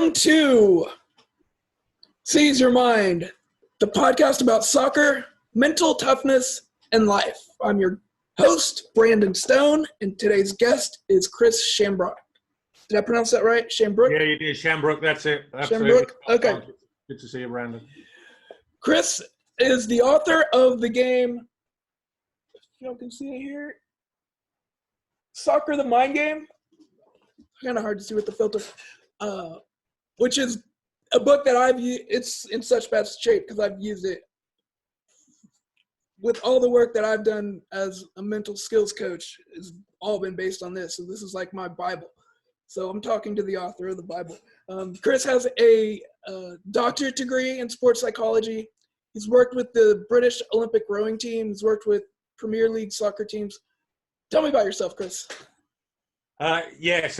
Welcome to Seize Your Mind, the podcast about soccer, mental toughness, and life. I'm your host, Brandon Stone, and today's guest is Chris Shambrook. Did I pronounce that right? Shambrook? Yeah, you did. Shambrook, that's it. Absolutely. Shambrook? Okay. Good to see you, Brandon. Chris is the author of the game, if you can see it here, Soccer the Mind Game. Kind of hard to see with the filter. Which is a book that I've used. It's in such bad shape because I've used it with all the work that I've done as a mental skills coach. Has all been based on this. So this is like my Bible. So I'm talking to the author of the Bible. Chris has a doctorate degree in sports psychology. He's worked with the British Olympic rowing team. He's worked with Premier League soccer teams. Tell me about yourself, Chris. I guess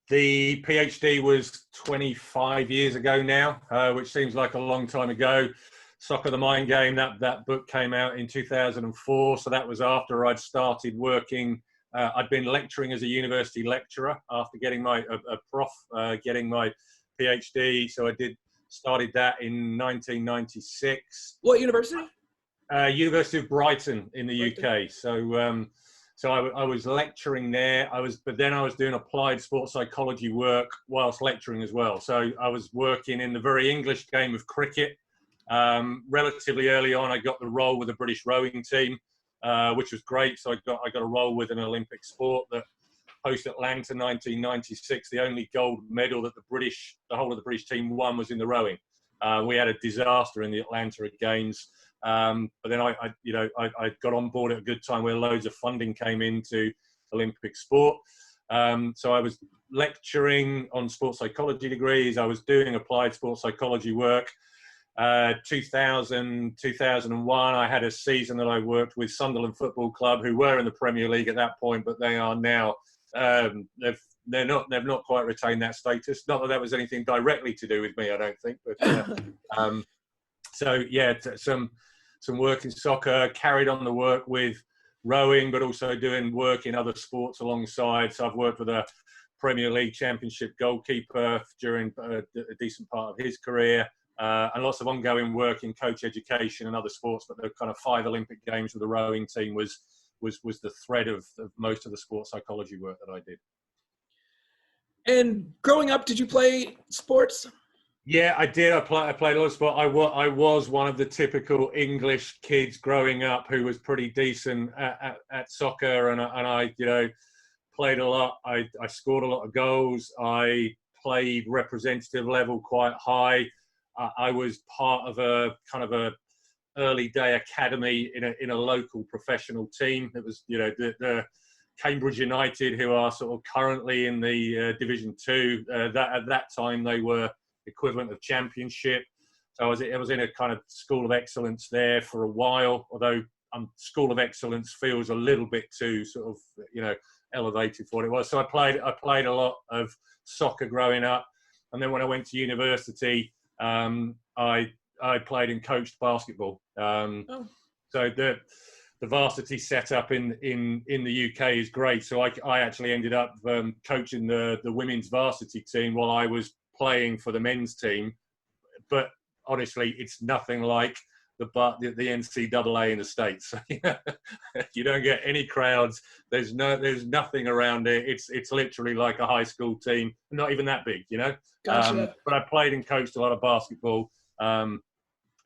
the PhD was 25 years ago now, which seems like a long time ago. Soccer the Mind Game, that book came out in 2004. So that was after I'd started working. I'd been lecturing as a university lecturer after getting my getting my PhD. So I started that in 1996. What university? University of Brighton in the UK. So I was lecturing there. But then I was doing applied sports psychology work whilst lecturing as well. So I was working in the very English game of cricket. Relatively early on, I got the role with the British rowing team, which was great. So I got a role with an Olympic sport that post Atlanta 1996, the only gold medal that the whole of the British team won was in the rowing. We had a disaster in the Atlanta Games. But then I got on board at a good time where loads of funding came into Olympic sport. So I was lecturing on sports psychology degrees. I was doing applied sports psychology work. 2001, I had a season that I worked with Sunderland Football Club, who were in the Premier League at that point, but they are now, they've not quite retained that status. Not that was anything directly to do with me, I don't think, but some work in soccer, carried on the work with rowing, but also doing work in other sports alongside. So I've worked with a Premier League Championship goalkeeper during a decent part of his career, and lots of ongoing work in coach education and other sports. But the kind of 5 Olympic Games with the rowing team was the thread of most of the sports psychology work that I did. And growing up, did you play sports? Yeah, I did. I played a lot of sport. I was one of the typical English kids growing up who was pretty decent at soccer, and I played a lot. I scored a lot of goals. I played representative level quite high. I was part of a kind of a early day academy in a local professional team. It was the Cambridge United, who are sort of currently in the Division 2. At that time they were equivalent of Championship. So I was in a kind of school of excellence there for a while, although school of excellence feels a little bit too sort of elevated for what it was. So I played a lot of soccer growing up, and then when I went to university, I played and coached basketball. So the varsity setup in the UK is great. So I actually ended up coaching the women's varsity team while I was playing for the men's team, but honestly, it's nothing like the NCAA in the States. You don't get any crowds. There's nothing around it. It's literally like a high school team, not even that big, Gotcha. But I played and coached a lot of basketball, and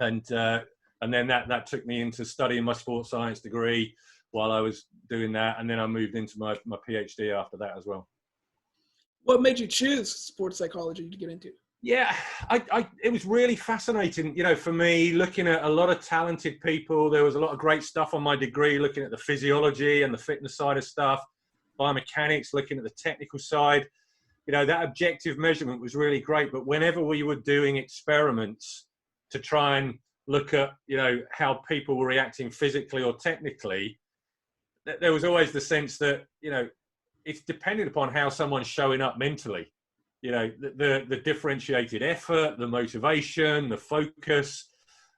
then that took me into studying my sports science degree while I was doing that, and then I moved into my PhD after that as well. What made you choose sports psychology to get into? Yeah, it was really fascinating, for me, looking at a lot of talented people. There was a lot of great stuff on my degree, looking at the physiology and the fitness side of stuff, biomechanics, looking at the technical side. That objective measurement was really great. But whenever we were doing experiments to try and look at, how people were reacting physically or technically, there was always the sense that, it's dependent upon how someone's showing up mentally. The differentiated effort, the motivation, the focus.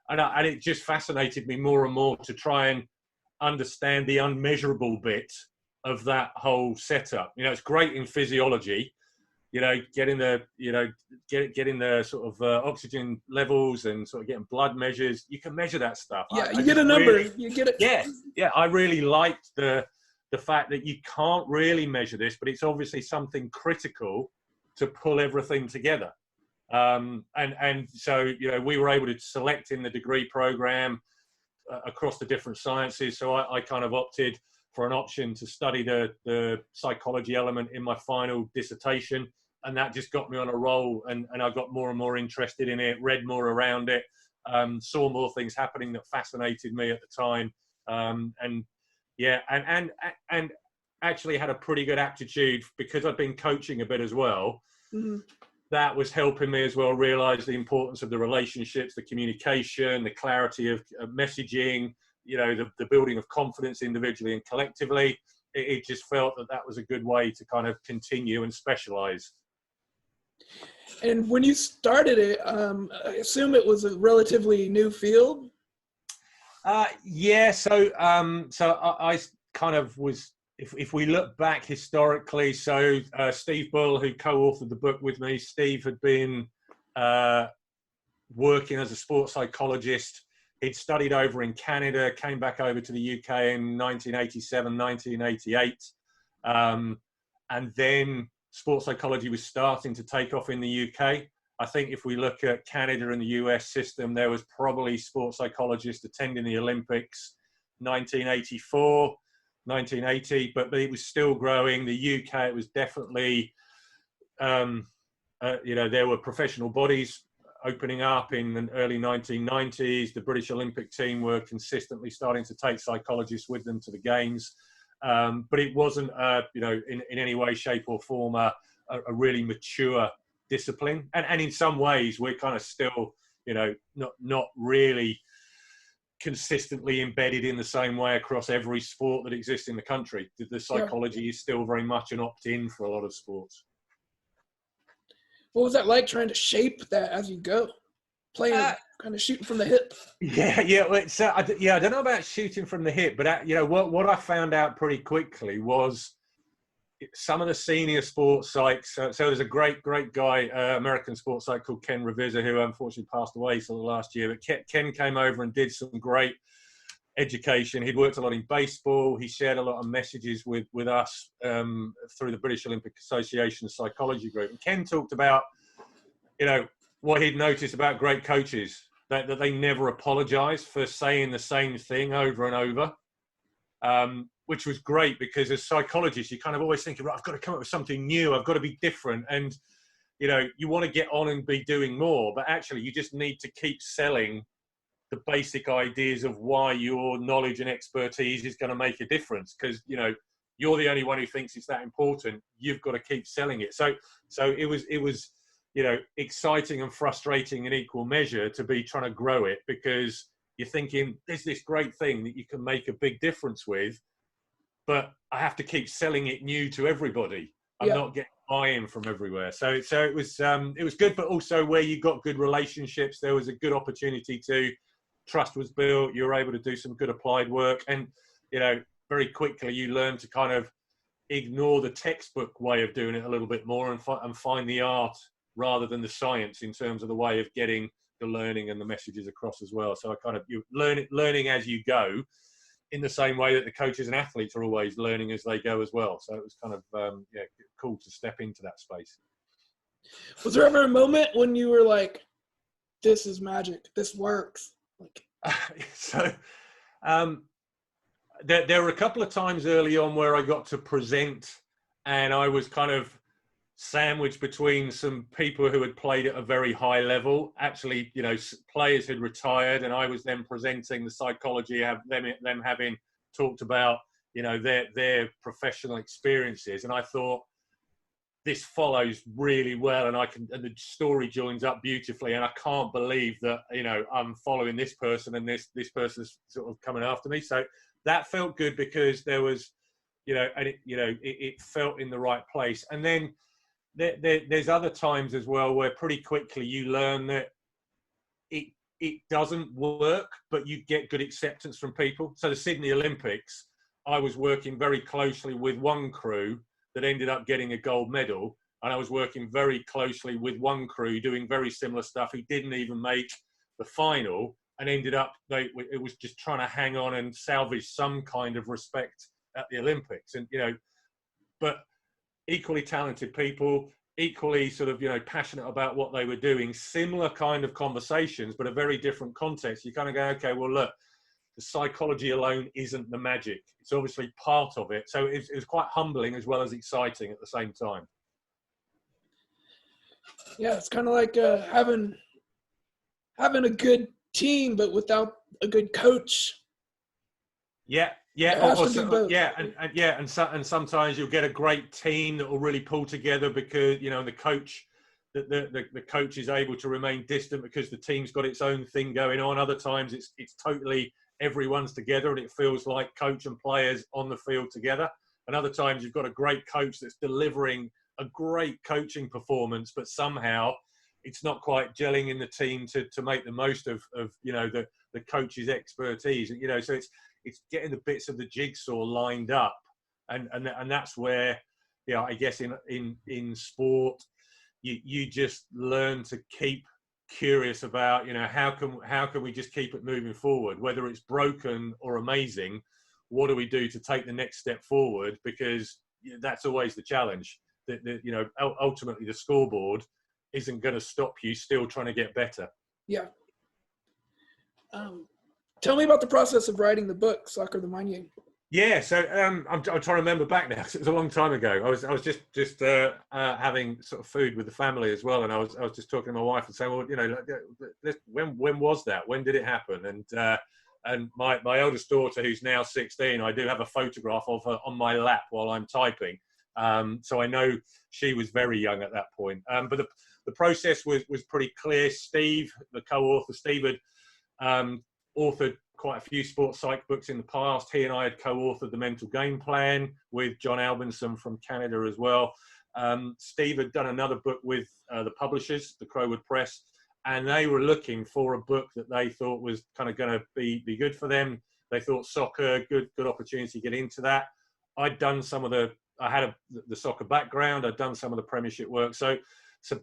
And it just fascinated me more and more to try and understand the unmeasurable bit of that whole setup. It's great in physiology, getting the sort of oxygen levels and sort of getting blood measures. You can measure that stuff. Yeah, you get a number. You get it. Yeah. I really liked the fact that you can't really measure this, but it's obviously something critical to pull everything together. And so, we were able to select in the degree program across the different sciences. So I kind of opted for an option to study the psychology element in my final dissertation. And that just got me on a roll, and I got more and more interested in it, read more around it, saw more things happening that fascinated me at the time. And actually had a pretty good aptitude because I'd been coaching a bit as well. Mm-hmm. That was helping me as well realize the importance of the relationships, the communication, the clarity of messaging, the building of confidence individually and collectively. It just felt that was a good way to kind of continue and specialize. And when you started it, I assume it was a relatively new field? So I kind of was, if we look back historically, so Steve Bull, who co-authored the book with me, Steve had been working as a sports psychologist. He'd studied over in Canada, came back over to the UK in 1987, 1988. And then sports psychology was starting to take off in the UK. I think if we look at Canada and the US system, there was probably sports psychologists attending the Olympics 1984, 1980, but it was still growing. The UK, it was definitely, there were professional bodies opening up in the early 1990s. The British Olympic team were consistently starting to take psychologists with them to the games. But it wasn't, in any way, shape or form, a really mature discipline. And in some ways, we're kind of still, not really consistently embedded in the same way across every sport that exists in the country. The psychology is still very much an opt-in for a lot of sports. What was that like trying to shape that as you go? Playing, kind of shooting from the hip? Yeah. Well, I don't know about shooting from the hip, but what I found out pretty quickly was some of the senior sports psychs. So there's a great guy, American sports psych called Ken Revisa, who unfortunately passed away sort of last year. But Ken came over and did some great education. He'd worked a lot in baseball. He shared a lot of messages with us through the British Olympic Association Psychology Group. And Ken talked about, what he'd noticed about great coaches, that they never apologize for saying the same thing over and over, which was great because as psychologists, you kind of always think, right, I've got to come up with something new. I've got to be different. And, you want to get on and be doing more, but actually you just need to keep selling the basic ideas of why your knowledge and expertise is going to make a difference. Because, you're the only one who thinks it's that important. You've got to keep selling it. So it was, exciting and frustrating in equal measure to be trying to grow it, because you're thinking there's this great thing that you can make a big difference with, but I have to keep selling it new to everybody. I'm not getting buy-in from everywhere. So it was good, but also where you got good relationships, there was a good opportunity to trust was built. You were able to do some good applied work, and very quickly you learn to kind of ignore the textbook way of doing it a little bit more and find the art rather than the science in terms of the way of getting the learning and the messages across as well. So you learning as you go, in the same way that the coaches and athletes are always learning as they go as well. So it was kind of cool to step into that space. Was there ever a moment when you were like, this is magic, this works? There were a couple of times early on where I got to present, and I was kind of sandwiched between some people who had played at a very high level. Actually, players had retired, and I was then presenting the psychology of them having talked about, their professional experiences. And I thought, this follows really well, and the story joins up beautifully. And I can't believe that, I'm following this person and this person's sort of coming after me. So that felt good because there was, it felt in the right place. And then there's other times as well where pretty quickly you learn that it doesn't work, but you get good acceptance from people. So the Sydney Olympics, I was working very closely with one crew that ended up getting a gold medal, And I was working very closely with one crew doing very similar stuff who didn't even make the final and ended up, it was just trying to hang on and salvage some kind of respect at the Olympics. And, but equally talented people, equally sort of, passionate about what they were doing, similar kind of conversations, but a very different context. You kind of go, okay, well, look, the psychology alone isn't the magic. It's obviously part of it. So it was quite humbling as well as exciting at the same time. Yeah, it's kind of like having a good team, but without a good coach. Yeah. And sometimes you'll get a great team that will really pull together because the coach, the coach is able to remain distant because the team's got its own thing going on. Other times it's totally everyone's together and it feels like coach and players on the field together. And other times you've got a great coach that's delivering a great coaching performance, but somehow it's not quite gelling in the team to make the most of the coach's expertise. So it's getting the bits of the jigsaw lined up, and that's where, I guess in sport, you just learn to keep curious about, how can we just keep it moving forward, whether it's broken or amazing. What do we do to take the next step forward? Because that's always the challenge. That ultimately the scoreboard isn't going to stop you still trying to get better. Yeah. Tell me about the process of writing the book, Soccer the Mind Game. Yeah, so I'm trying to remember back now. It was a long time ago. I was just having sort of food with the family as well, and I was just talking to my wife and saying, well, when was that? When did it happen? And my eldest daughter, who's now 16, I do have a photograph of her on my lap while I'm typing. So I know she was very young at that point. But the process was pretty clear. Steve, the co-author, Steve had authored quite a few sports psych books in the past. He and I had co-authored The Mental Game Plan with John Albinson from Canada as well. Steve had done another book with the publishers, the Crowwood Press, and they were looking for a book that they thought was kind of going to be good for them. They thought soccer, good opportunity to get into that. I had the soccer background. I'd done some of the Premiership work. So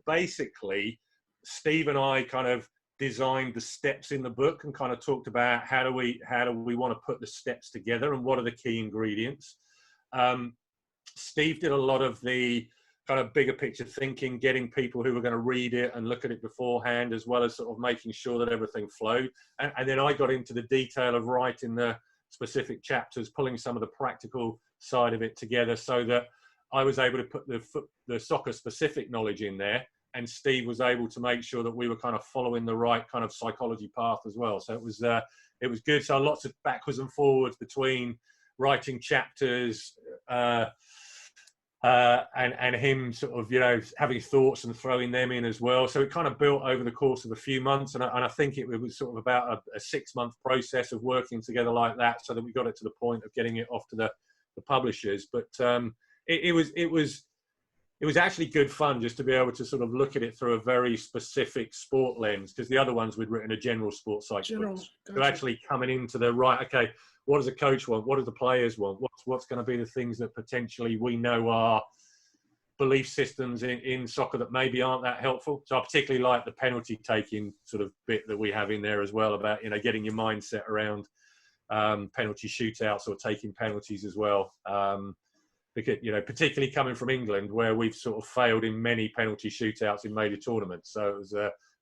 basically, Steve and I kind of designed the steps in the book and kind of talked about how do we want to put the steps together and what are the key ingredients. Steve did a lot of the kind of bigger picture thinking, getting people who were going to read it and look at it beforehand, as well as sort of making sure that everything flowed. And then I got into the detail of writing the specific chapters, pulling some of the practical side of it together so that I was able to put the soccer specific knowledge in there, and Steve was able to make sure that we were kind of following the right kind of psychology path as well. So it was good. So lots of backwards and forwards between writing chapters and him sort of, having thoughts and throwing them in as well. So it kind of built over the course of a few months. And I think it was sort of about a 6-month process of working together like that so that we got it to the point of getting it off to the publishers. But it was actually good fun just to be able to sort of look at it through a very specific sport lens, because the other ones we'd written a general sports psych book. So actually coming into the right, okay, what does a coach want? What do the players want? What's going to be the things that potentially we know are belief systems in soccer that maybe aren't that helpful? So I particularly like the penalty taking sort of bit that we have in there as well about, getting your mindset around penalty shootouts or taking penalties as well. Because, particularly coming from England, where we've sort of failed in many penalty shootouts in major tournaments. So it was,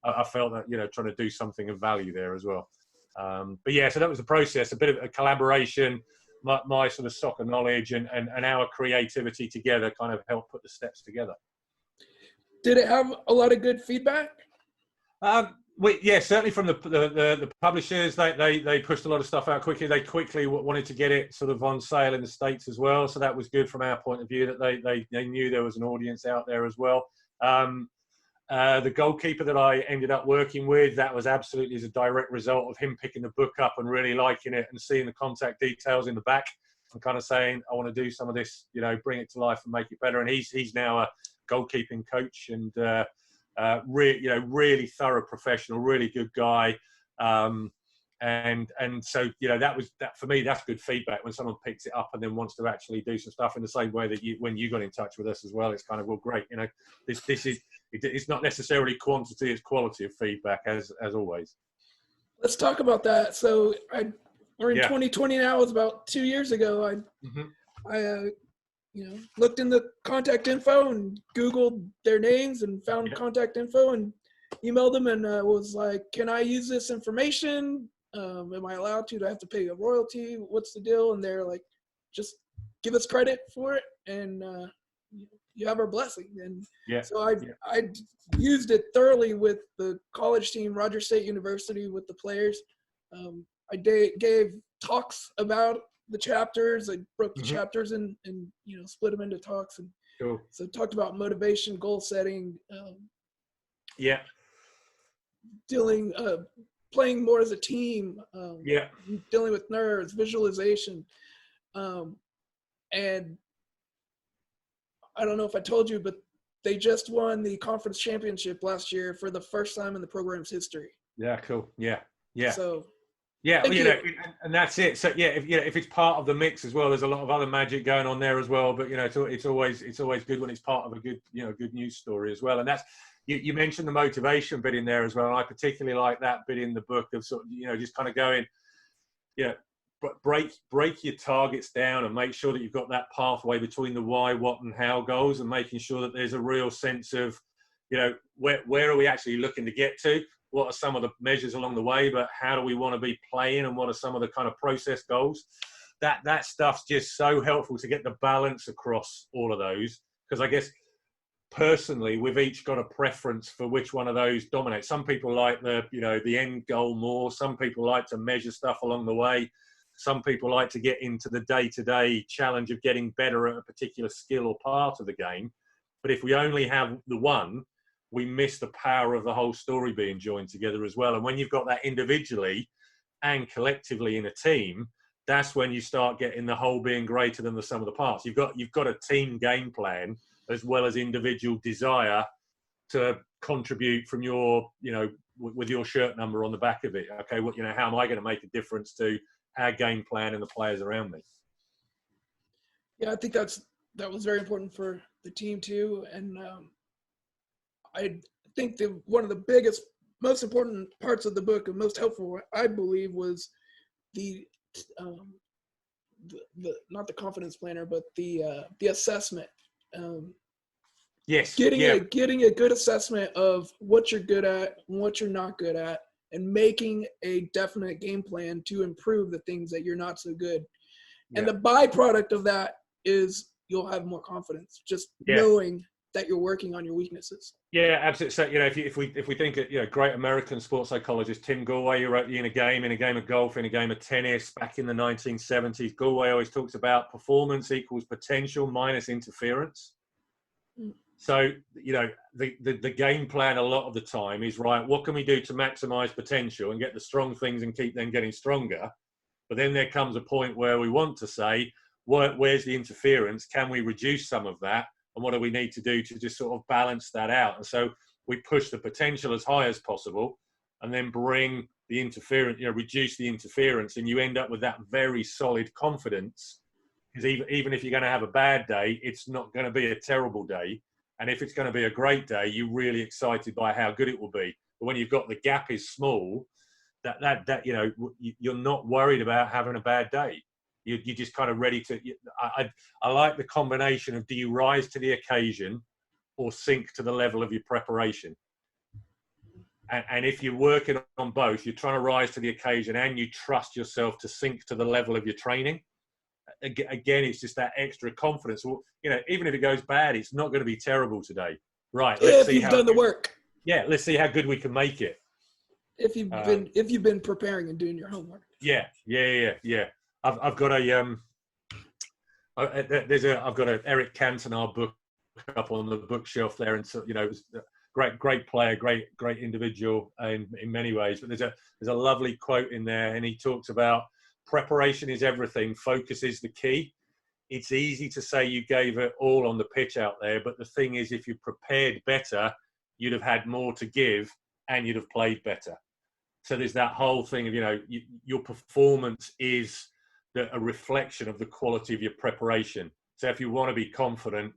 I felt that, trying to do something of value there as well. But yeah, so that was the process, a bit of a collaboration, my sort of soccer knowledge and our creativity together kind of helped put the steps together. Did it have a lot of good feedback? Yeah, certainly from the publishers, they pushed a lot of stuff out quickly. They quickly wanted to get it sort of on sale in the States as well. So that was good from our point of view, that they knew there was an audience out there as well. The goalkeeper that I ended up working with, that was absolutely as a direct result of him picking the book up and really liking it and seeing the contact details in the back and kind of saying, I want to do some of this, bring it to life and make it better. And he's now a goalkeeping coach and really thorough professional, really good guy. And so, you know, that for me, that's good feedback when someone picks it up and then wants to actually do some stuff in the same way that when you got in touch with us as well. It's kind of, well, great, you know, it's not necessarily quantity, it's quality of feedback as always. Let's talk about that. So we're in Yeah. 2020 now. It was about 2 years ago. I looked in the contact info and Googled their names and found contact info and emailed them and was like, can I use this information? Am I allowed to? Do I have to pay a royalty? What's the deal? And they're like, just give us credit for it and you have our blessing. And so I used it thoroughly with the college team, Rogers State University, with the players. I gave talks about the chapters. I broke the chapters and split them into talks. And so talked about motivation, goal setting, playing more as a team, dealing with nerves, visualization. And I don't know if I told you, but they just won the conference championship last year for the first time in the program's history. Yeah, cool. Yeah. So and that's it. So if it's part of the mix as well, there's a lot of other magic going on there as well. But it's always good when it's part of a good good news story as well. And that's you mentioned the motivation bit in there as well. And I particularly like that bit in the book of sort of just kind of going, but break your targets down and make sure that you've got that pathway between the why, what, and how goals, and making sure that there's a real sense of, where are we actually looking to get to? What are some of the measures along the way, but how do we want to be playing, and what are some of the kind of process goals? That stuff's just so helpful to get the balance across all of those, because I guess personally we've each got a preference for which one of those dominates. Some people like the end goal more. Some people like to measure stuff along the way. Some people like to get into the day-to-day challenge of getting better at a particular skill or part of the game. But if we only have the one, we miss the power of the whole story being joined together as well. And when you've got that individually and collectively in a team, that's when you start getting the whole being greater than the sum of the parts. You've got a team game plan as well as individual desire to contribute from your, with your shirt number on the back of it. Okay, how am I going to make a difference to our game plan and the players around me? Yeah, I think that was very important for the team too. And I think that one of the biggest, most important parts of the book and most helpful, I believe, was the not the confidence planner, but the assessment. Getting a good assessment of what you're good at and what you're not good at, and making a definite game plan to improve the things that you're not so good. And the byproduct of that is you'll have more confidence, just knowing that you're working on your weaknesses. Yeah, absolutely. So, if we think of, great American sports psychologist Tim Gallwey, who wrote in a game of golf, in a game of tennis back in the 1970s, Gallwey always talks about performance equals potential minus interference. So, the game plan a lot of the time is, right, what can we do to maximize potential and get the strong things and keep them getting stronger? But then there comes a point where we want to say, where's the interference? Can we reduce some of that? And what do we need to do to just sort of balance that out? And so we push the potential as high as possible and then bring the interference, reduce the interference, and you end up with that very solid confidence. Because even if you're going to have a bad day, it's not going to be a terrible day. And if it's going to be a great day, you're really excited by how good it will be. But when you've got the gap is small, you're not worried about having a bad day. You're just kind of ready to. I like the combination of, do you rise to the occasion or sink to the level of your preparation? And if you're working on both, you're trying to rise to the occasion and you trust yourself to sink to the level of your training. Again, it's just that extra confidence. Well, even if it goes bad, it's not going to be terrible today. Right. Let's see if you've done the work. Yeah. Let's see how good we can make it. If you've been preparing and doing your homework. Yeah. I've got I've got a Eric Cantona book up on the bookshelf there, and so it was a great player, great individual in many ways. But there's a lovely quote in there, and he talks about preparation is everything, focus is the key. It's easy to say you gave it all on the pitch out there, but the thing is, if you prepared better, you'd have had more to give and you'd have played better. So there's that whole thing of, your performance is a reflection of the quality of your preparation. So if you want to be confident,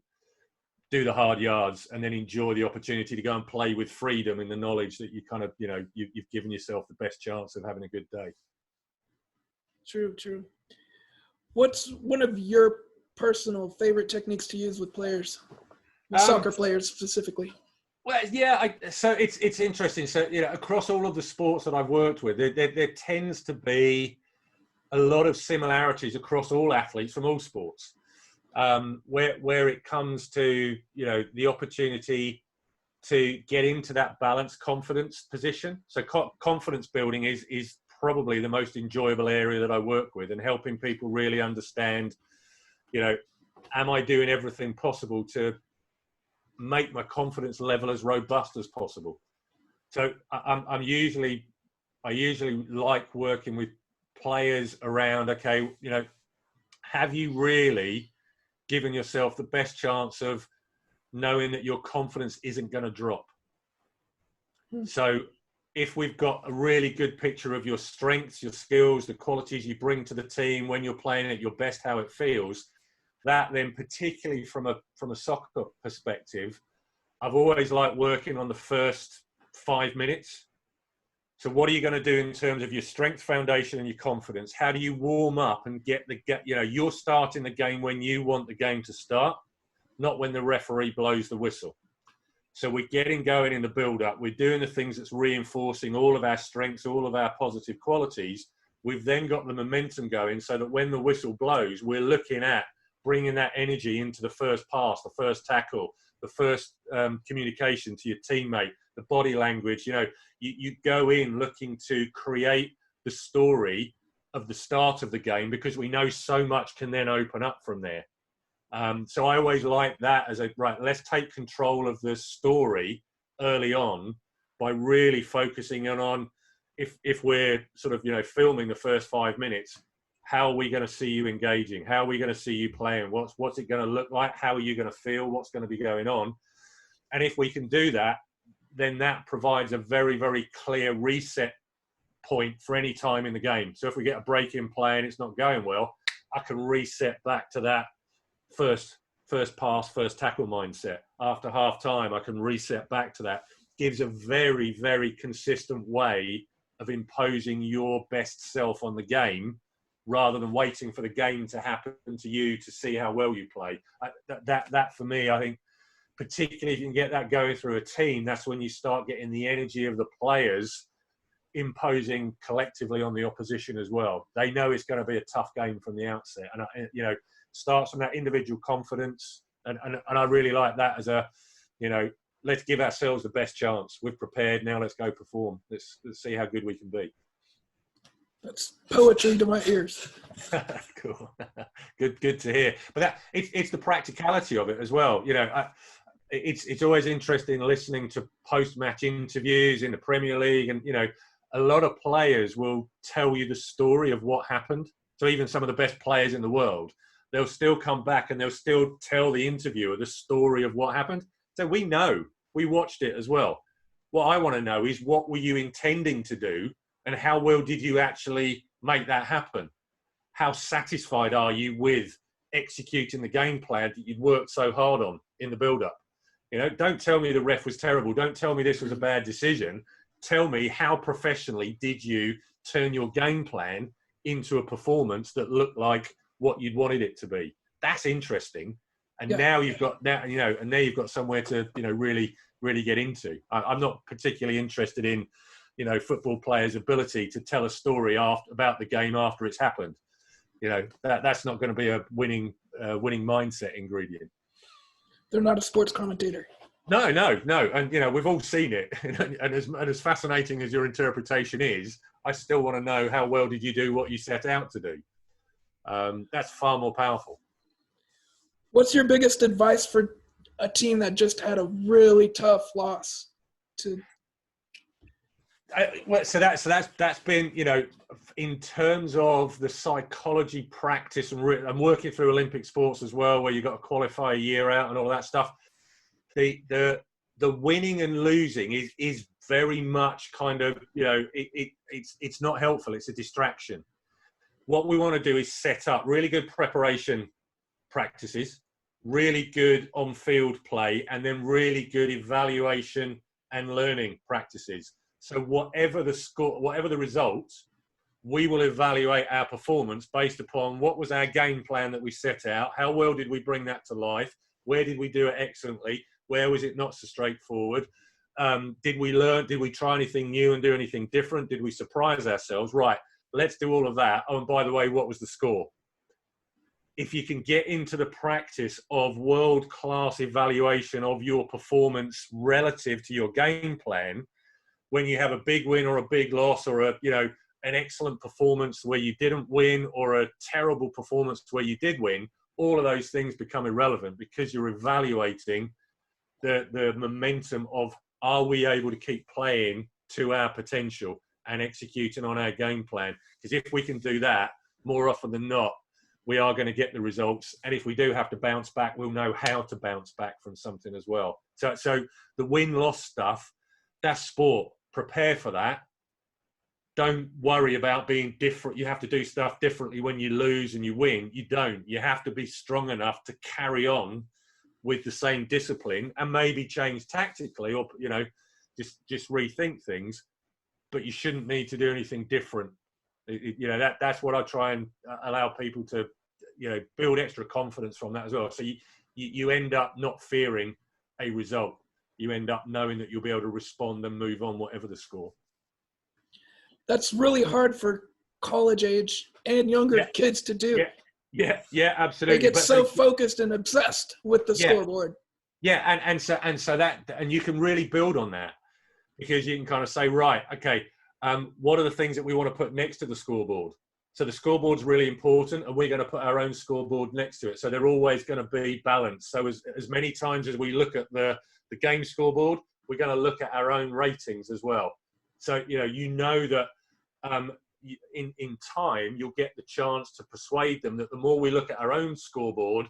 do the hard yards and then enjoy the opportunity to go and play with freedom in the knowledge that you kind of, you've given yourself the best chance of having a good day. True. What's one of your personal favorite techniques to use with players, with soccer players specifically? Well, yeah, so it's interesting. So, across all of the sports that I've worked with, there tends to be a lot of similarities across all athletes from all sports, where it comes to, the opportunity to get into that balanced confidence position. So confidence building is probably the most enjoyable area that I work with, and helping people really understand, am I doing everything possible to make my confidence level as robust as possible? So I usually like working with players around, okay, have you really given yourself the best chance of knowing that your confidence isn't going to drop? So if we've got a really good picture of your strengths, your skills, the qualities you bring to the team when you're playing at your best, how it feels, that then, particularly from a soccer perspective, I've always liked working on the first 5 minutes. So what are you going to do in terms of your strength foundation and your confidence? How do you warm up and you're starting the game when you want the game to start, not when the referee blows the whistle. So we're getting going in the build-up. We're doing the things that's reinforcing all of our strengths, all of our positive qualities. We've then got the momentum going so that when the whistle blows, we're looking at bringing that energy into the first pass, the first tackle, the first communication to your teammate, the body language. You go in looking to create the story of the start of the game, because we know so much can then open up from there. So I always like that as let's take control of the story early on by really focusing on if we're sort of, filming the first 5 minutes, how are we going to see you engaging? How are we going to see you playing? What's it going to look like? How are you going to feel? What's going to be going on? And if we can do that, then that provides a very, very clear reset point for any time in the game. So if we get a break in play and it's not going well, I can reset back to that first pass, first tackle mindset. After half time, I can reset back to that. Gives a very, very consistent way of imposing your best self on the game, rather than waiting for the game to happen to you to see how well you play. That for me, I think, particularly if you can get that going through a team, that's when you start getting the energy of the players imposing collectively on the opposition as well. They know it's going to be a tough game from the outset, and starts from that individual confidence, and I really like that as a, let's give ourselves the best chance. We've prepared, now let's go perform. Let's see how good we can be. That's poetry to my ears. Cool. Good to hear. But it's the practicality of it as well. It's always interesting listening to post-match interviews in the Premier League, and a lot of players will tell you the story of what happened. So even some of the best players in the world, they'll still come back and they'll still tell the interviewer the story of what happened. So we know, we watched it as well. What I want to know is, what were you intending to do, and how well did you actually make that happen? How satisfied are you with executing the game plan that you'd worked so hard on in the build-up? Don't tell me the ref was terrible. Don't tell me this was a bad decision. Tell me, how professionally did you turn your game plan into a performance that looked like what you'd wanted it to be? That's interesting. And now you've got somewhere to really get into. I'm not particularly interested in football players' ability to tell a story about the game after it's happened. That's not going to be a winning mindset ingredient. They're not a sports commentator. No. And we've all seen it. and as fascinating as your interpretation is, I still want to know, how well did you do what you set out to do? That's far more powerful. What's your biggest advice for a team that just had a really tough loss to? So that's been, in terms of the psychology practice, and I'm working through Olympic sports as well, where you've got to qualify a year out and all that stuff. The winning and losing is very much kind of, it's not helpful. It's a distraction. What we want to do is set up really good preparation practices, really good on-field play, and then really good evaluation and learning practices. So whatever the score, whatever the results, we will evaluate our performance based upon what was our game plan that we set out, how well did we bring that to life, where did we do it excellently, where was it not so straightforward, did we learn, did we try anything new and do anything different, did we surprise ourselves? Right, let's do all of that. Oh, and by the way, what was the score? If you can get into the practice of world-class evaluation of your performance relative to your game plan, when you have a big win or a big loss, or an excellent performance where you didn't win, or a terrible performance where you did win, all of those things become irrelevant, because you're evaluating the momentum of, are we able to keep playing to our potential and executing on our game plan? Because if we can do that, more often than not, we are going to get the results. And if we do have to bounce back, we'll know how to bounce back from something as well. So the win-loss stuff, that's sport. Prepare for that. Don't worry about being different. You have to do stuff differently when you lose and you win. You don't. You have to be strong enough to carry on with the same discipline, and maybe change tactically, or just rethink things. But you shouldn't need to do anything different. That's what I try and allow people to, build extra confidence from that as well. So you end up not fearing a result. You end up knowing that you'll be able to respond and move on, whatever the score. That's really hard for college age and younger kids to do. Yeah, absolutely. They get focused and obsessed with the scoreboard. Yeah, and so that, and you can really build on that, because you can kind of say, right, okay, what are the things that we want to put next to the scoreboard? So the scoreboard's really important, and we're going to put our own scoreboard next to it. So they're always going to be balanced. So as many times as we look at the game scoreboard, we're going to look at our own ratings as well. So, that in time, you'll get the chance to persuade them that the more we look at our own scoreboard,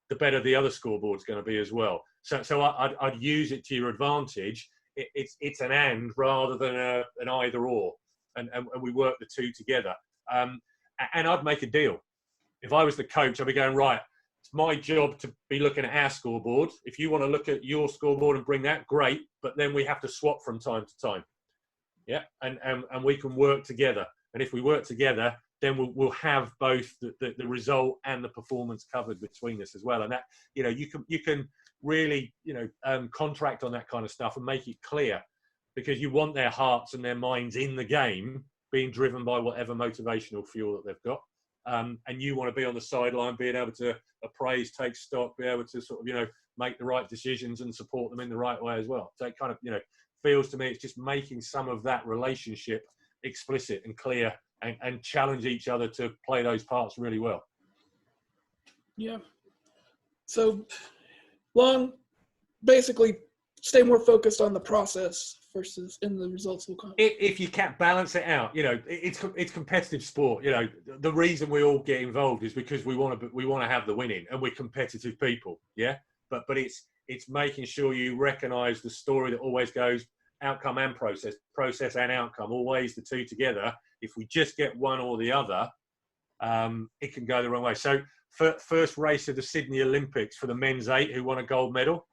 the better the other scoreboard's going to be as well. So I'd use it to your advantage. It's an and rather than an either or, and we work the two together. And I'd make a deal. If I was the coach, I'd be going, right, it's my job to be looking at our scoreboard. If you want to look at your scoreboard and bring that, great, but then we have to swap from time to time. Yeah, and we can work together. And if we work together, then we'll have both the result and the performance covered between us as well. And that, you can really, contract on that kind of stuff and make it clear, because you want their hearts and their minds in the game, being driven by whatever motivational fuel that they've got. And you want to be on the sideline, being able to appraise, take stock, be able to sort of, make the right decisions and support them in the right way as well. So it kind of, feels to me it's just making some of that relationship explicit and clear, and challenge each other to play those parts really well. Yeah. So basically stay more focused on the process versus in the results will come. If you can't balance it out, it's competitive sport. The reason we all get involved is because we want to have the winning, and we're competitive people. Yeah. But it's making sure you recognize the story that always goes outcome and process and outcome, always the two together. If we just get one or the other, it can go the wrong way. So first race of the Sydney Olympics for the men's 8 who won a gold medal,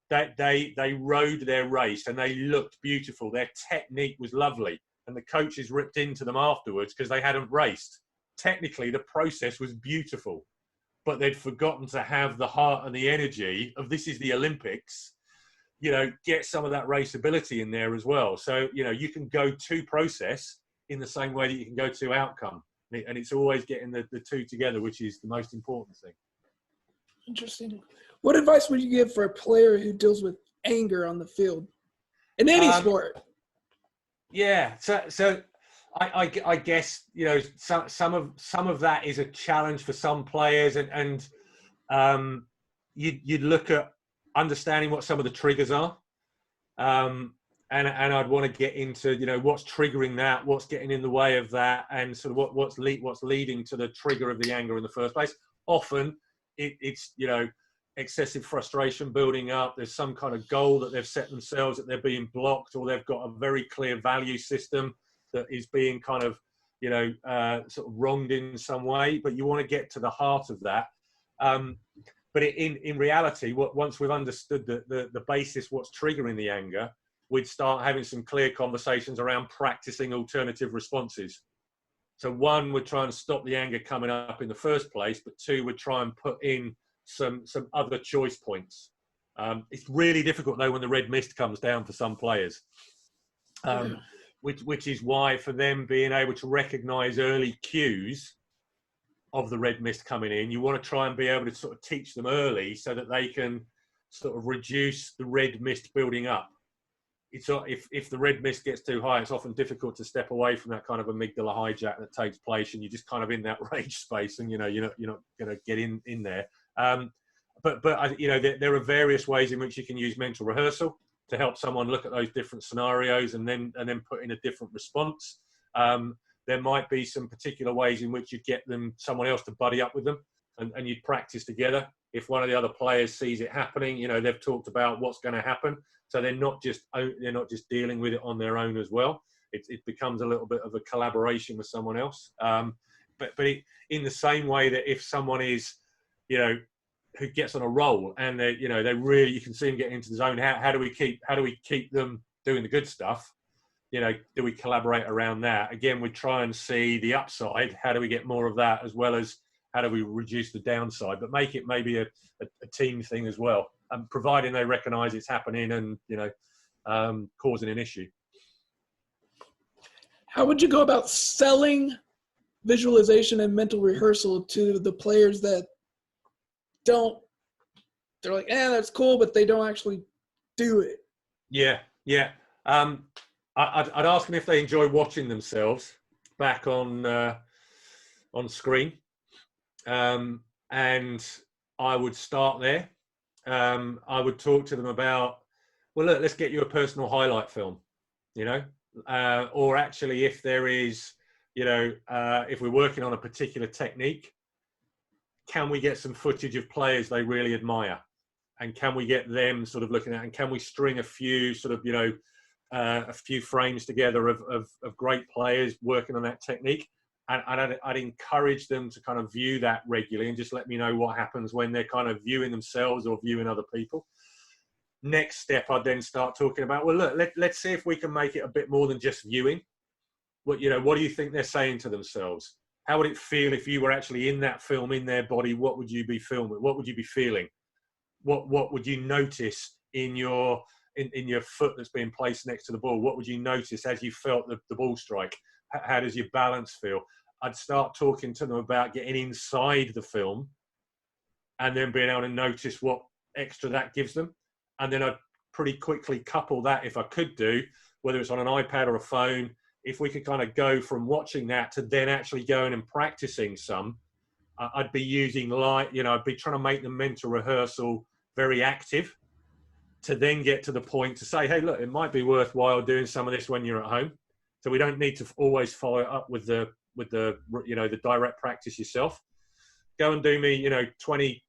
they rode their race and they looked beautiful. Their technique was lovely, and the coaches ripped into them afterwards because they hadn't raced. Technically, the process was beautiful, but they'd forgotten to have the heart and the energy of, this is the Olympics, get some of that raceability in there as well. So, you can go to process in the same way that you can go to outcome. And it's always getting the two together, which is the most important thing. Interesting. What advice would you give for a player who deals with anger on the field in any sport? Yeah. So I guess, some of that is a challenge for some players, and you'd look at understanding what some of the triggers are. And I'd want to get into, what's triggering that, what's getting in the way of that, and sort of what's leading to the trigger of the anger in the first place. Often it's, excessive frustration building up. There's some kind of goal that they've set themselves that they're being blocked, or they've got a very clear value system that is being kind of, sort of wronged in some way. But you want to get to the heart of that. But in reality, once we've understood the basis, what's triggering the anger, we'd start having some clear conversations around practicing alternative responses. So one, would try and stop the anger coming up in the first place, but two, would try and put in some other choice points. It's really difficult though when the red mist comes down for some players, which is why for them being able to recognize early cues of the red mist coming in, you want to try and be able to sort of teach them early so that they can sort of reduce the red mist building up. It's if the red mist gets too high, it's often difficult to step away from that kind of amygdala hijack that takes place, and you're just kind of in that rage space, and you're not going to get in there. But there are various ways in which you can use mental rehearsal to help someone look at those different scenarios and then put in a different response. There might be some particular ways in which you get someone else to buddy up with them, and you'd practice together. If one of the other players sees it happening, they've talked about what's going to happen, so they're not just dealing with it on their own as well. It becomes a little bit of a collaboration with someone else. But in the same way that if someone is, who gets on a roll and they really, you can see them getting into the zone. How do we keep them doing the good stuff? Do we collaborate around that? Again, we try and see the upside. How do we get more of that, as well as how do we reduce the downside, but make it maybe a team thing as well, providing they recognise it's happening and causing an issue. How would you go about selling visualization and mental rehearsal to the players that don't? They're like, that's cool, but they don't actually do it. Yeah. I'd ask them if they enjoy watching themselves back on screen. And I would start there. I would talk to them about, well, look, let's get you a personal highlight film, or actually if there is, if we're working on a particular technique, can we get some footage of players they really admire? And can we get them sort of looking at, and can we string a few sort of, a few frames together of great players working on that technique? And I'd encourage them to kind of view that regularly and just let me know what happens when they're kind of viewing themselves or viewing other people. Next step, I'd then start talking about, well, look, let's see if we can make it a bit more than just viewing. What do you think they're saying to themselves? How would it feel if you were actually in that film, in their body? What would you be filming? What would you be feeling? What would you notice in your foot that's being placed next to the ball? What would you notice as you felt the ball strike? How does your balance feel? I'd start talking to them about getting inside the film and then being able to notice what extra that gives them. And then I'd pretty quickly couple that, if I could do, whether it's on an iPad or a phone, if we could kind of go from watching that to then actually going and practicing some, I'd be using I'd be trying to make the mental rehearsal very active to then get to the point to say, hey, look, it might be worthwhile doing some of this when you're at home. So we don't need to always follow it up with the direct practice yourself. Go and do me, 20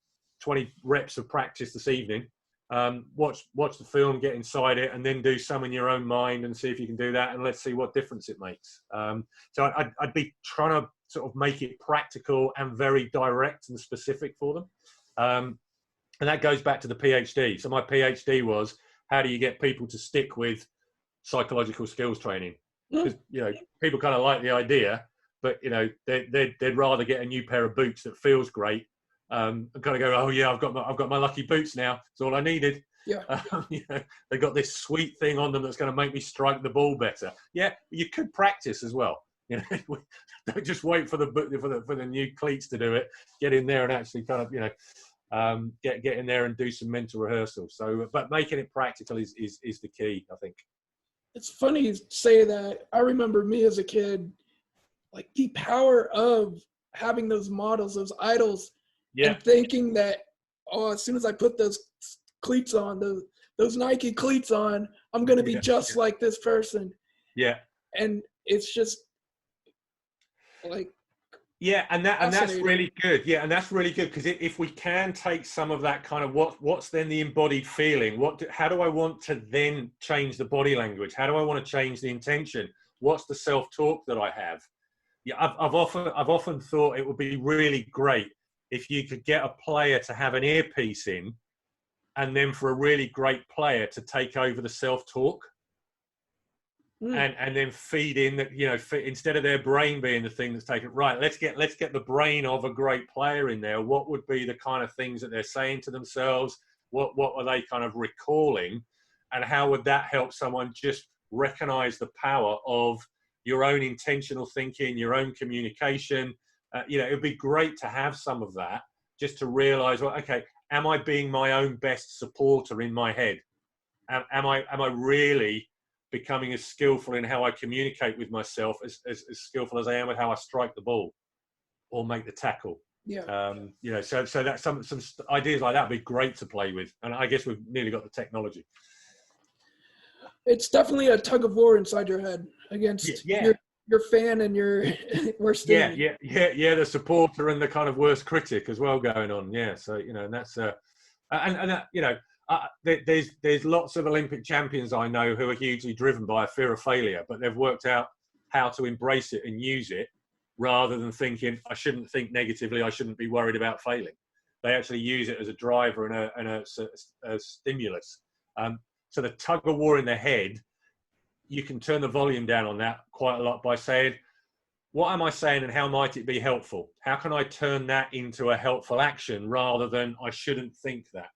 reps of practice this evening. Watch the film, get inside it, and then do some in your own mind and see if you can do that. And let's see what difference it makes. So I'd be trying to sort of make it practical and very direct and specific for them. And that goes back to the PhD. So my PhD was, how do you get people to stick with psychological skills training? Because people kind of like the idea, but they'd rather get a new pair of boots that feels great, and kind of go, oh yeah, I've got my lucky boots now. That's all I needed. Yeah. They got this sweet thing on them that's going to make me strike the ball better. Yeah, you could practice as well. Don't just wait for the new cleats to do it. Get in there and actually kind of get in there and do some mental rehearsal. So, but making it practical is the key, I think. It's funny you say that. I remember me as a kid, like the power of having those models, those idols, and thinking that, as soon as I put those cleats on, those Nike cleats on, I'm going to be just like this person. Yeah. And it's just like, Yeah, and that's Fascinating. really good. Yeah, and that's really good because if we can take some of that kind of what's then the embodied feeling? How do I want to then change the body language? How do I want to change the intention? What's the self-talk that I have? Yeah, I've often thought it would be really great if you could get a player to have an earpiece in, and then for a really great player to take over the self-talk. And then feed in that, instead of their brain being the thing that's taken, right, let's get the brain of a great player in there. What would be the kind of things that they're saying to themselves? What are they kind of recalling? And how would that help someone just recognize the power of your own intentional thinking, your own communication? It would be great to have some of that, just to realize, well, okay, am I being my own best supporter in my head? Am I really becoming as skillful in how I communicate with myself as skillful as I am with how I strike the ball or make the tackle? Yeah. So that's some ideas like that would be great to play with. And I guess we've nearly got the technology. It's definitely a tug of war inside your head against your fan and your worst enemy. Yeah. The supporter and the kind of worst critic as well going on. Yeah. So, and that's, there's lots of Olympic champions I know who are hugely driven by a fear of failure, but they've worked out how to embrace it and use it rather than thinking, I shouldn't think negatively, I shouldn't be worried about failing. They actually use it as a driver and a stimulus. So the tug of war in the head, you can turn the volume down on that quite a lot by saying, what am I saying and how might it be helpful? How can I turn that into a helpful action rather than I shouldn't think that?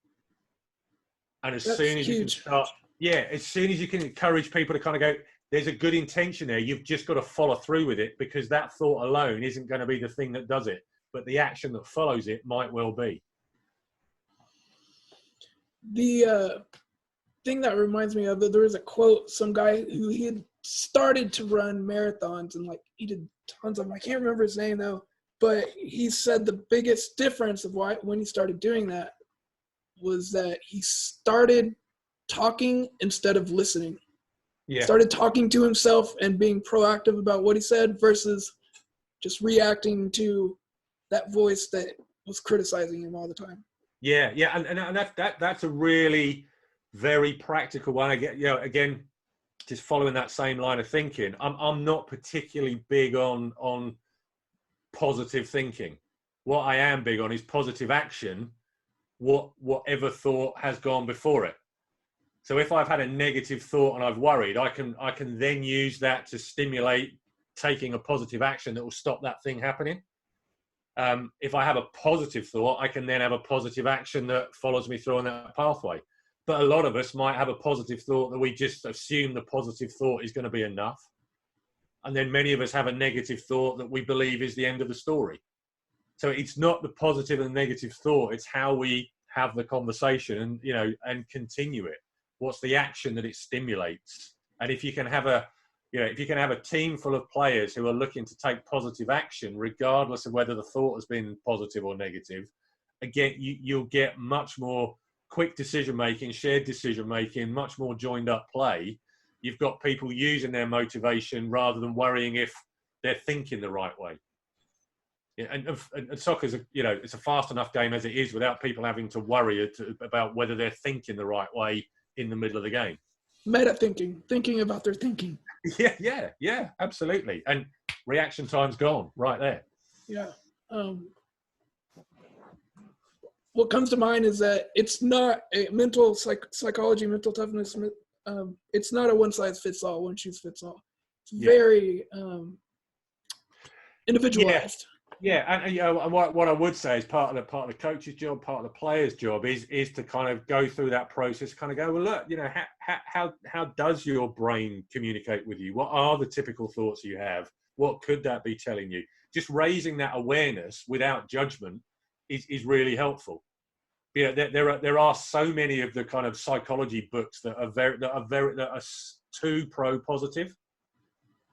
And as soon as you can encourage people to kind of go, there's a good intention there, you've just got to follow through with it, because that thought alone isn't going to be the thing that does it, but the action that follows it might well be. The thing that reminds me of it, there was a quote, some guy who he had started to run marathons and he did tons of them. I can't remember his name though, but he said the biggest difference of when he started doing that was that he started talking instead of listening. Yeah. Started talking to himself and being proactive about what he said versus just reacting to that voice that was criticizing him all the time. Yeah, and that's a really very practical one. Again, just following that same line of thinking. I'm not particularly big on positive thinking. What I am big on is positive action. Whatever thought has gone before it. So if I've had a negative thought and I've worried, I can then use that to stimulate taking a positive action that will stop that thing happening. If I have a positive thought, I can then have a positive action that follows me through on that pathway. But a lot of us might have a positive thought that we just assume the positive thought is going to be enough. And then many of us have a negative thought that we believe is the end of the story. So it's not the positive and negative thought, it's how we have the conversation and continue it. What's the action that it stimulates? And if you can have a team full of players who are looking to take positive action, regardless of whether the thought has been positive or negative, again, you'll get much more quick decision-making, shared decision-making, much more joined-up play. You've got people using their motivation rather than worrying if they're thinking the right way. Yeah, and soccer's it's a fast enough game as it is without people having to worry about whether they're thinking the right way in the middle of the game. Meta thinking about their thinking. Yeah, absolutely. And reaction time's gone right there. Yeah. What comes to mind is that it's not a mental psychology, mental toughness. It's not a one size fits all, one shoes fits all. It's very individualized. Yeah, and what I would say is part of the coach's job, part of the player's job is to kind of go through that process, kind of go, well, look, how does your brain communicate with you? What are the typical thoughts you have? What could that be telling you? Just raising that awareness without judgment is really helpful. There are so many of the kind of psychology books that are too pro positive.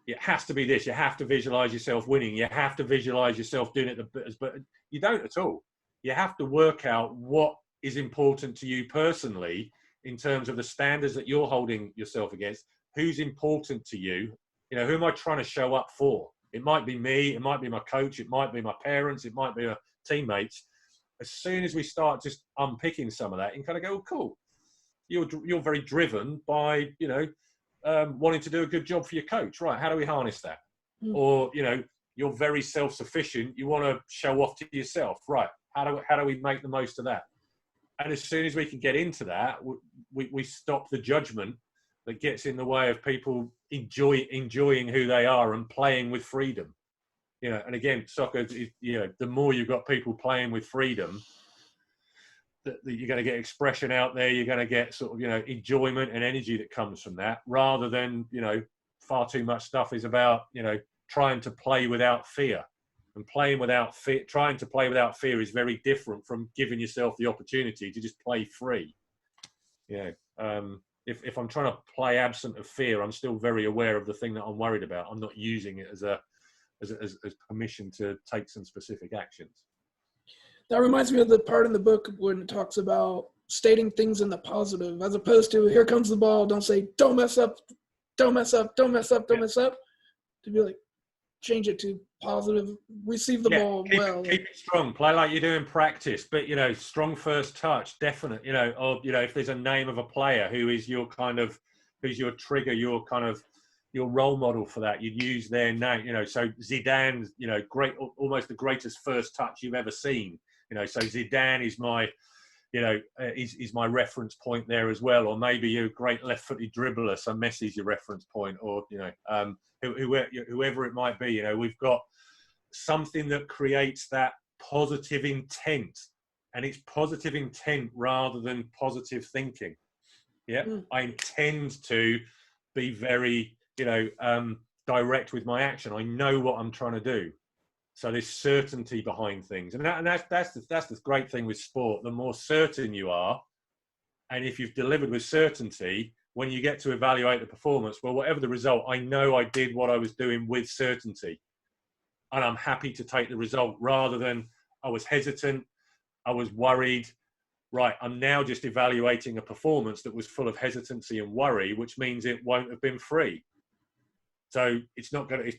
It has to be this. You have to visualize yourself winning. You have to visualize yourself doing it, but you don't at all. You have to work out what is important to you personally in terms of the standards that you're holding yourself against. Who's important to you? Who am I trying to show up for? It might be me, it might be my coach, it might be my parents, it might be my teammates. As soon as we start just unpicking some of that, you can kind of go, oh, cool. You're very driven by, wanting to do a good job for your coach. Right, how do we harness that? Or, you're very self-sufficient. You want to show off to yourself. Right, how do we make the most of that? And as soon as we can get into that, we stop the judgment that gets in the way of people enjoying who they are and playing with freedom. And again, soccer is, the more you've got people playing with freedom, that you're going to get expression out there. You're going to get sort of, enjoyment and energy that comes from that, rather than, far too much stuff is about, trying to play without fear. And playing without fear, trying to play without fear is very different from giving yourself the opportunity to just play free. If I'm trying to play absent of fear, I'm still very aware of the thing that I'm worried about. I'm not using it as permission to take some specific actions. That reminds me of the part in the book when it talks about stating things in the positive, as opposed to, here comes the ball, don't say, don't mess up, don't mess up, don't mess up, don't mess up. To be like, change it to positive, receive the ball well. Keep it strong, play like you do in practice, but, strong first touch, definite, or, if there's a name of a player who is who's your trigger, your role model for that, you'd use their name, so Zidane, great, almost the greatest first touch you've ever seen. So Zidane is my, is my reference point there as well. Or maybe you're a great left-footed dribbler, so Messi's your reference point, or, whoever it might be. We've got something that creates that positive intent, and it's positive intent rather than positive thinking. Yeah, I intend to be very, direct with my action. I know what I'm trying to do. So there's certainty behind things, and that's the great thing with sport. The more certain you are, and if you've delivered with certainty, when you get to evaluate the performance, well, whatever the result, I know I did what I was doing with certainty, and I'm happy to take the result rather than I was hesitant, I was worried. Right, I'm now just evaluating a performance that was full of hesitancy and worry, which means it won't have been free. So it's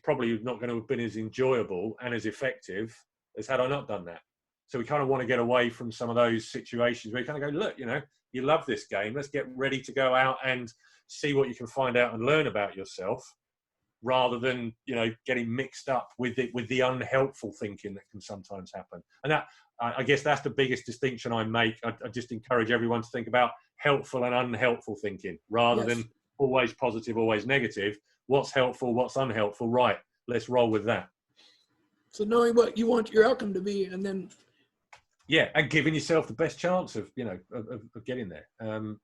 probably not going to have been as enjoyable and as effective as had I not done that. So we kind of want to get away from some of those situations where you kind of go, look, you love this game. Let's get ready to go out and see what you can find out and learn about yourself, rather than, getting mixed up with the unhelpful thinking that can sometimes happen. And that, I guess that's the biggest distinction I make. I just encourage everyone to think about helpful and unhelpful thinking, rather than always positive, always negative. What's helpful, what's unhelpful, right, let's roll with that. So knowing what you want your outcome to be, and then and giving yourself the best chance of of getting there. And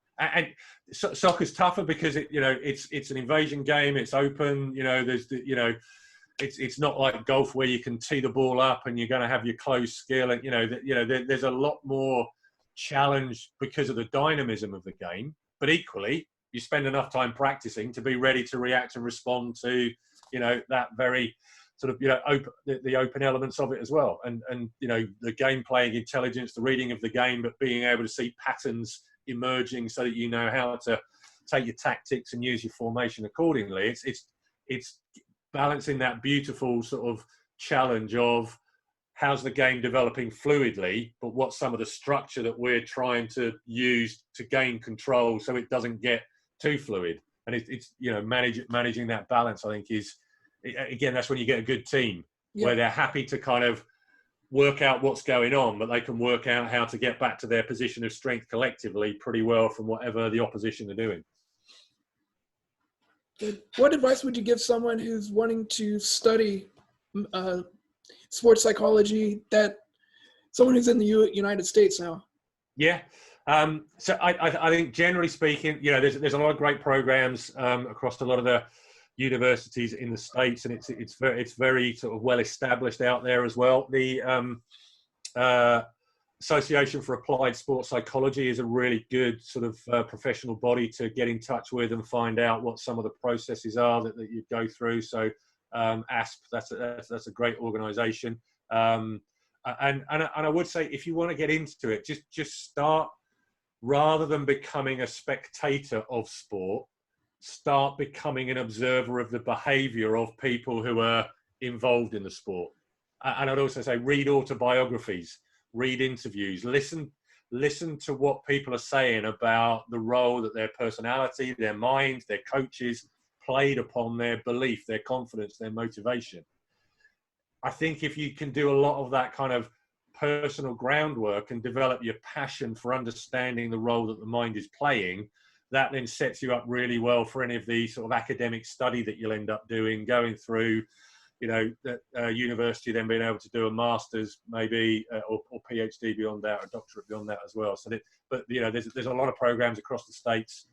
soccer's tougher because it's an invasion game, it's open, it's not like golf where you can tee the ball up and you're going to have your close skill, and there's a lot more challenge because of the dynamism of the game. But equally, you spend enough time practicing to be ready to react and respond to, that very sort of, the open elements of it as well. And the game playing intelligence, the reading of the game, but being able to see patterns emerging so that you know how to take your tactics and use your formation accordingly. It's balancing that beautiful sort of challenge of how's the game developing fluidly, but what's some of the structure that we're trying to use to gain control so it doesn't get too fluid. And it's managing that balance, I think, is, again, that's when you get a good team where they're happy to kind of work out what's going on, but they can work out how to get back to their position of strength collectively pretty well from whatever the opposition are doing. What advice would you give someone who's wanting to study sports psychology, someone who's in the United States now? Yeah. So I think generally speaking, there's a lot of great programs across a lot of the universities in the States, and it's very sort of well established out there as well. The Association for Applied Sports Psychology is a really good sort of professional body to get in touch with and find out what some of the processes are that you go through. So ASP, that's a great organisation. And I would say, if you want to get into it, just start, rather than becoming a spectator of sport, start becoming an observer of the behaviour of people who are involved in the sport. And I'd also say read autobiographies, read interviews, listen to what people are saying about the role that their personality, their mind, their coaches played upon their belief, their confidence, their motivation. I think if you can do a lot of that kind of personal groundwork and develop your passion for understanding the role that the mind is playing, that then sets you up really well for any of the sort of academic study that you'll end up doing, going through, you know, university, then being able to do a master's maybe, or PhD beyond that, or a doctorate beyond that as well. So that, but you know, there's a lot of programs across the States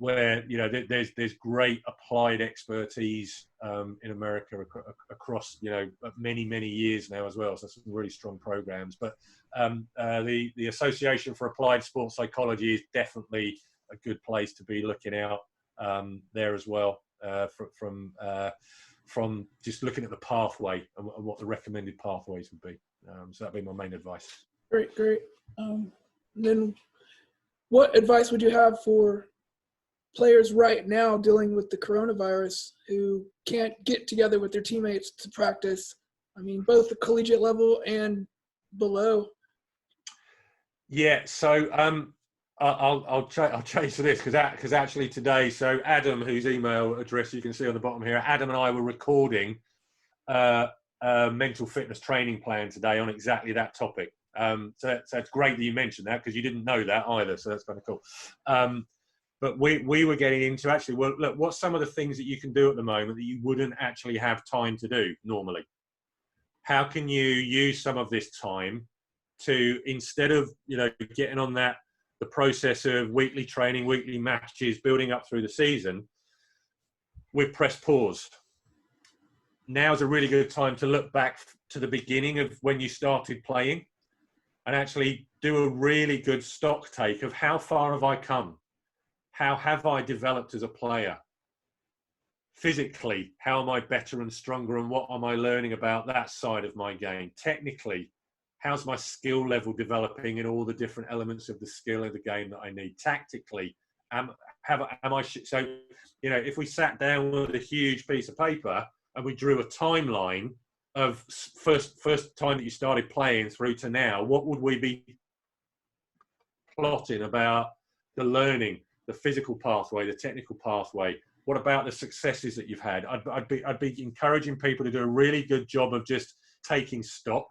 where, you know, there's great applied expertise in America across, you know, many years now as well. So some really strong programs. But the Association for Applied Sports Psychology is definitely a good place to be looking out there as well, from just looking at the pathway and what the recommended pathways would be. So that'd be my main advice. Great. Then what advice would you have for players right now dealing with the coronavirus who can't get together with their teammates to practice? I mean, both the collegiate level and below. Yeah, so I'll chase to this because actually today, so Adam, whose email address you can see on the bottom here, Adam and I were recording a mental fitness training plan today on exactly that topic. So it's great that you mentioned that, because you didn't know that either, so that's kind of cool. But we were getting into actually, well, look, what's some of the things that you can do at the moment that you wouldn't actually have time to do normally? How can you use some of this time to, instead of, you know, getting on the process of weekly training, weekly matches, building up through the season, we've pressed pause. Now's a really good time to look back to the beginning of when you started playing and actually do a really good stock take of how far have I come? How have I developed as a player? Physically, how am I better and stronger, and what am I learning about that side of my game? Technically, how's my skill level developing in all the different elements of the skill of the game that I need? Tactically, so, you know, if we sat down with a huge piece of paper and we drew a timeline of first time that you started playing through to now, what would we be plotting about the learning, the physical pathway, the technical pathway? What about the successes that you've had? I'd be encouraging people to do a really good job of just taking stock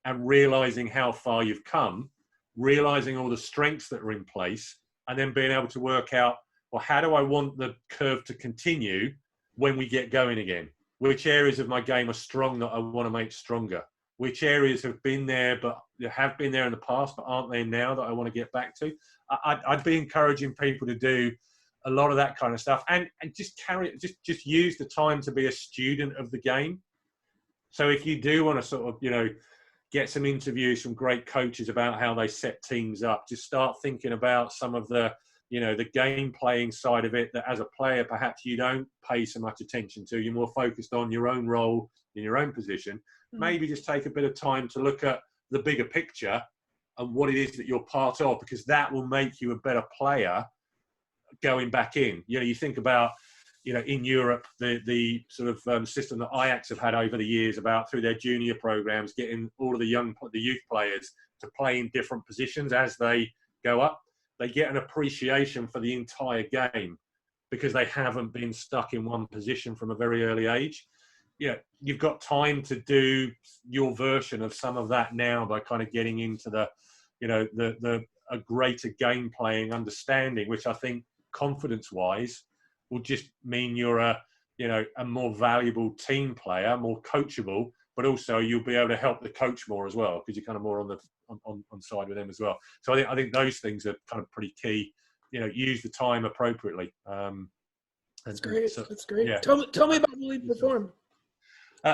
and realizing how far you've come, realizing all the strengths that are in place, and then being able to work out, well, how do I want the curve to continue when we get going again? Which areas of my game are strong that I want to make stronger? Which areas have been there in the past but aren't there now that I want to get back to? I'd be encouraging people to do a lot of that kind of stuff, and just just use the time to be a student of the game. So if you do want to sort of, you know, get some interviews from great coaches about how they set teams up, just start thinking about some of the, you know, the game playing side of it that as a player perhaps you don't pay so much attention to. You're more focused on your own role in your own position. Maybe just take a bit of time to look at the bigger picture and what it is that you're part of, because that will make you a better player going back in. You know, you think about, you know, in Europe, the sort of system that Ajax have had over the years about, through their junior programs, getting all of the youth players to play in different positions as they go up. They get an appreciation for the entire game because they haven't been stuck in one position from a very early age. Yeah, you've got time to do your version of some of that now by kind of getting into the, you know, a greater game playing understanding, which I think confidence-wise will just mean you're a more valuable team player, more coachable, but also you'll be able to help the coach more as well because you're kind of more on side with them as well. So I think those things are kind of pretty key. You know, use the time appropriately. That's great. So, that's great. Yeah. Tell me about Believe Perform.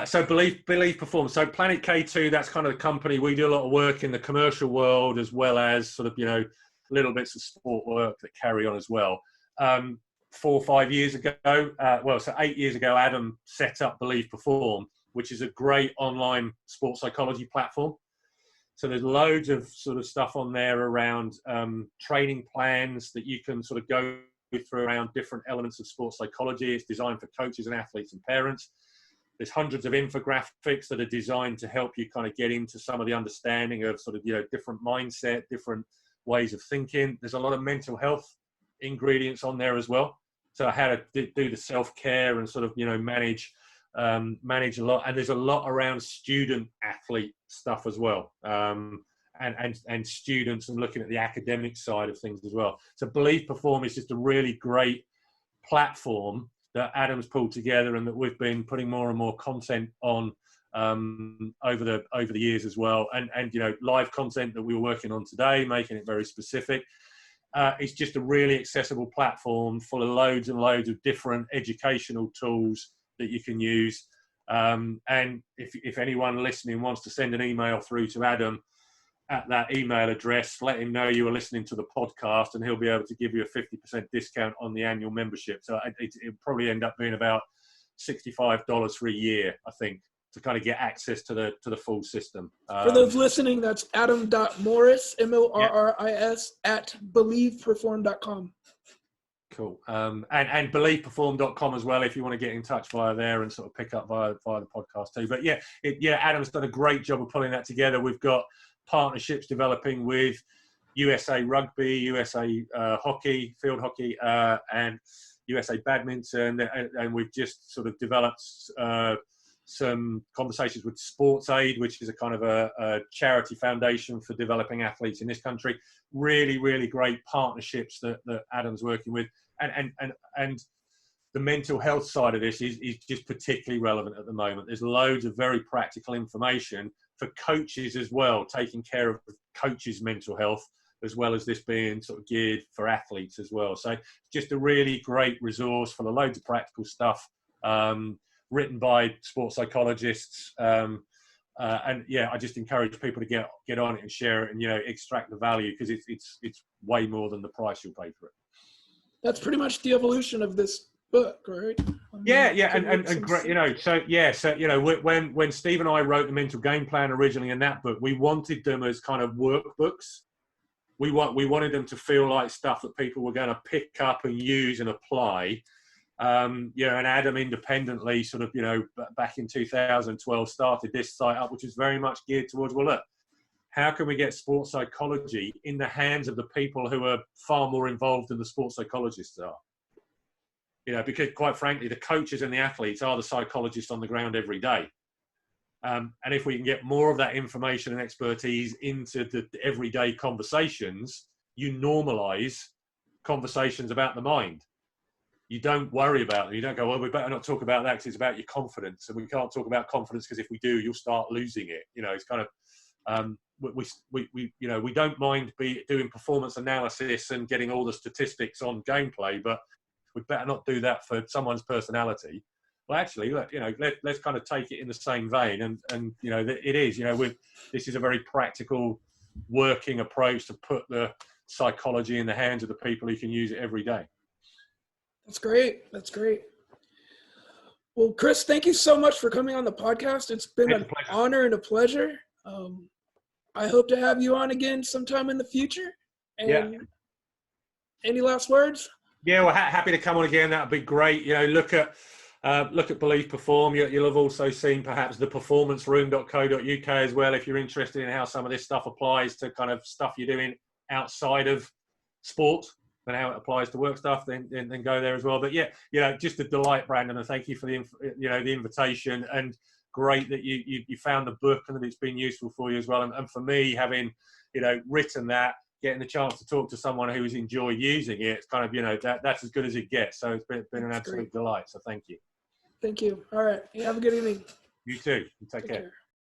So Believe Perform. So Planet K2, that's kind of the company. We do a lot of work in the commercial world as well as sort of, you know, little bits of sport work that carry on as well. 4 or 5 years ago, 8 years ago, Adam set up Believe Perform, which is a great online sports psychology platform. So there's loads of sort of stuff on there around training plans that you can sort of go through around different elements of sports psychology. It's designed for coaches and athletes and parents. There's hundreds of infographics that are designed to help you kind of get into some of the understanding of sort of, you know, different mindset, different ways of thinking. There's a lot of mental health ingredients on there as well. So how to do the self-care and sort of, you know, manage a lot. And there's a lot around student athlete stuff as well. And students, and looking at the academic side of things as well. So Believe Perform is just a really great platform that Adam's pulled together, and that we've been putting more and more content on over the years as well. And you know, live content that we were working on today, making it very specific. It's just a really accessible platform full of loads and loads of different educational tools that you can use. And if anyone listening wants to send an email through to Adam at that email address, let him know you were listening to the podcast, and he'll be able to give you a 50% discount on the annual membership. So it'll probably end up being about $65 for a year, I think, to kind of get access to the full system. For those listening, that's adam.morris, MORRIS, at believeperform.com. Cool. And believeperform.com as well, if you want to get in touch via there and sort of pick up via the podcast too. But yeah, Adam's done a great job of pulling that together. We've got partnerships developing with USA Rugby, USA Hockey, Field Hockey, and USA Badminton, and we've just sort of developed some conversations with Sports Aid, which is a kind of a charity foundation for developing athletes in this country. Really, really great partnerships that Adam's working with, and the mental health side of this is just particularly relevant at the moment. There's loads of very practical information for coaches as well, taking care of coaches' mental health, as well as this being sort of geared for athletes as well. So just a really great resource full of loads of practical stuff, written by sports psychologists. And yeah, I just encourage people to get on it and share it, and, you know, extract the value, because it's way more than the price you'll pay for it. That's pretty much the evolution of this book, right? Yeah, and great, you know, so you know, when Steve and I wrote the mental game plan originally in that book, we wanted them as kind of workbooks. We wanted them to feel like stuff that people were going to pick up and use and apply. You know, and Adam independently sort of, you know, back in 2012 started this site up, which is very much geared towards, well, look, how can we get sports psychology in the hands of the people who are far more involved than the sports psychologists are? You know, because quite frankly, the coaches and the athletes are the psychologists on the ground every day. And if we can get more of that information and expertise into the everyday conversations, you normalize conversations about the mind. You don't worry about them. You don't go, well, we better not talk about that because it's about your confidence. And we can't talk about confidence because if we do, you'll start losing it. You know, it's kind of, we don't mind doing performance analysis and getting all the statistics on gameplay, but we better not do that for someone's personality. Well, actually, you know, let's kind of take it in the same vein. And you know, it is, you know, this is a very practical working approach to put the psychology in the hands of the people who can use it every day. That's great. That's great. Well, Chris, thank you so much for coming on the podcast. It's been an honor and a pleasure. I hope to have you on again sometime in the future. And yeah. Any last words? Yeah, well, happy to come on again. That would be great. You know, look at Believe Perform. You'll have also seen perhaps the performanceroom.co.uk as well, if you're interested in how some of this stuff applies to kind of stuff you're doing outside of sport and how it applies to work stuff. Then go there as well. But yeah, you know, just a delight, Brandon, and thank you for the invitation. And great that you found the book and that it's been useful for you as well. And for me, having, you know, written that, getting the chance to talk to someone who's enjoyed using it, it's kind of, you know, that's as good as it gets. So it's been an absolute delight. So thank you. Thank you. All right. You have a good evening. You too. Take care.